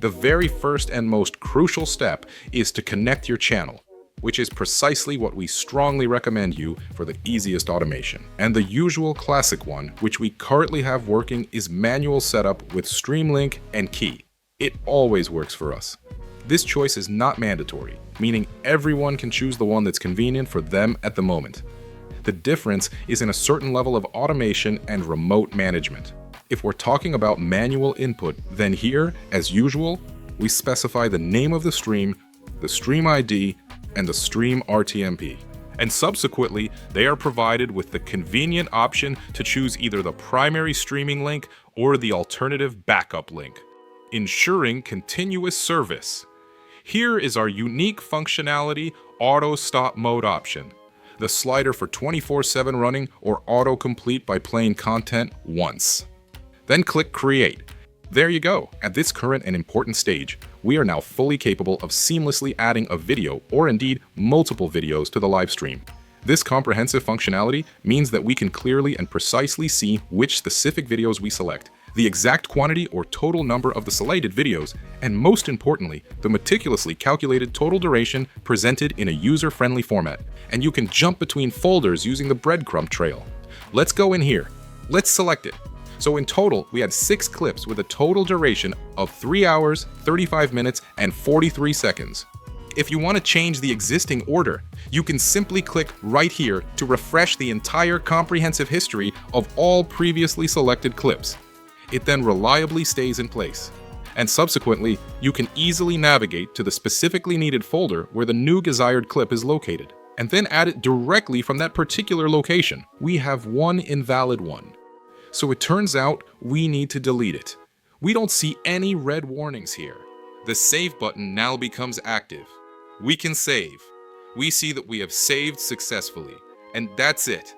The very first and most crucial step is to connect your channel, which is precisely what we strongly recommend you for the easiest automation. And the usual classic one, which we currently have working, is manual setup with stream link and key. It always works for us. This choice is not mandatory, meaning everyone can choose the one that's convenient for them at the moment. The difference is in a certain level of automation and remote management. If we're talking about manual input, then here, as usual, we specify the name of the stream ID, and the stream RTMP. And subsequently, they are provided with the convenient option to choose either the primary streaming link or the alternative backup link, ensuring continuous service. Here is our unique functionality auto stop mode option, the slider for 24/7 running or autocomplete by playing content once. Then click Create. There you go. At this current and important stage, we are now fully capable of seamlessly adding a video or indeed multiple videos to the live stream. This comprehensive functionality means that we can clearly and precisely see which specific videos we select, the exact quantity or total number of the selected videos, and most importantly, the meticulously calculated total duration presented in a user-friendly format. And you can jump between folders using the breadcrumb trail. Let's go in here. Let's select it. So in total, we had 6 clips with a total duration of 3 hours, 35 minutes, and 43 seconds. If you want to change the existing order, you can simply click right here to refresh the entire comprehensive history of all previously selected clips. It then reliably stays in place. And subsequently, you can easily navigate to the specifically needed folder where the new desired clip is located, and then add it directly from that particular location. We have one invalid one. So it turns out we need to delete it. We don't see any red warnings here. The save button now becomes active. We can save. We see that we have saved successfully, and that's it.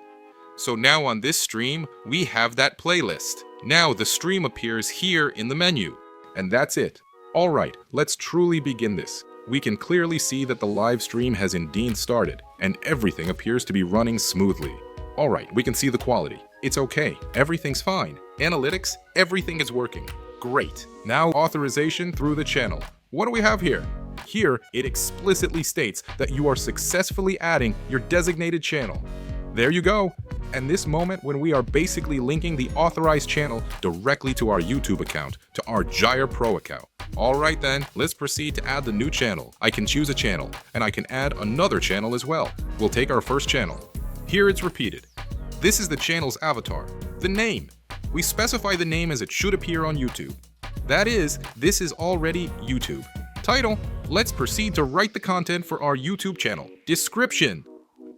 So now on this stream, we have that playlist. Now the stream appears here in the menu, and that's it. All right, let's truly begin this. We can clearly see that the live stream has indeed started, and everything appears to be running smoothly. All right, we can see the quality. It's okay. Everything's fine. Analytics, everything is working. Great. Now authorization through the channel. What do we have here? Here, it explicitly states that you are successfully adding your designated channel. There you go. And this moment when we are basically linking the authorized channel directly to our YouTube account, to our Gyre.pro account. All right then, let's proceed to add the new channel. I can choose a channel, and I can add another channel as well. We'll take our first channel. Here it's repeated. This is the channel's avatar, the name. We specify the name as it should appear on YouTube. That is, this is already YouTube. Title, let's proceed to write the content for our YouTube channel. Description.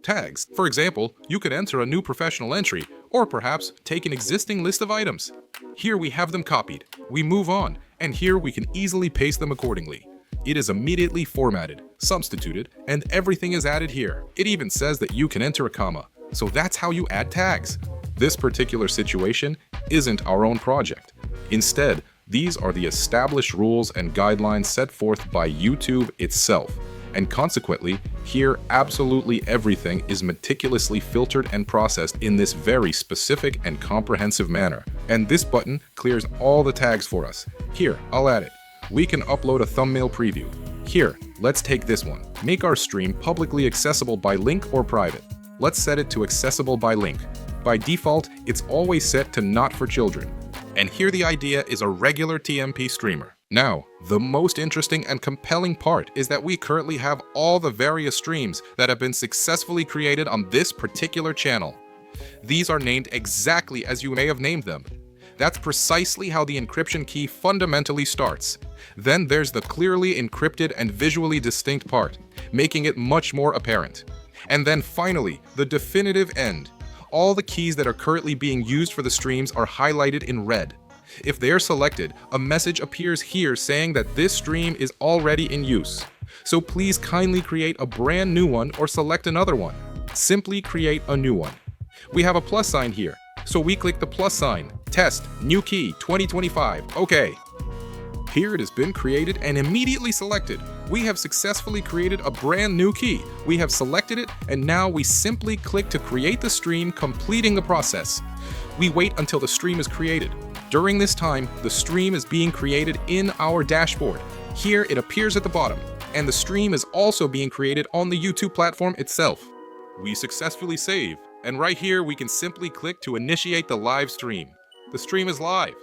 Tags. For example, you could enter a new professional entry, or perhaps take an existing list of items. Here we have them copied. We move on, and here we can easily paste them accordingly. It is immediately formatted, substituted, and everything is added here. It even says that you can enter a comma. So that's how you add tags. This particular situation isn't our own project. Instead, these are the established rules and guidelines set forth by YouTube itself. And consequently, here absolutely everything is meticulously filtered and processed in this very specific and comprehensive manner. And this button clears all the tags for us. Here, I'll add it. We can upload a thumbnail preview. Here, let's take this one. Make our stream publicly accessible by link or private. Let's set it to accessible by link. By default, it's always set to not for children. And here the idea is a regular TMP streamer. Now, the most interesting and compelling part is that we currently have all the various streams that have been successfully created on this particular channel. These are named exactly as you may have named them. That's precisely how the encryption key fundamentally starts. Then there's the clearly encrypted and visually distinct part, making it much more apparent. And then finally, the definitive end. All the keys that are currently being used for the streams are highlighted in red. If they are selected, a message appears here saying that this stream is already in use. So please kindly create a brand new one or select another one. Simply create a new one. We have a plus sign here, so we click the plus sign. Test, new key, 2025, okay. Here it has been created and immediately selected. We have successfully created a brand new key. We have selected it, and now we simply click to create the stream, completing the process. We wait until the stream is created. During this time, the stream is being created in our dashboard. Here it appears at the bottom, and the stream is also being created on the YouTube platform itself. We successfully save, and right here we can simply click to initiate the live stream. The stream is live.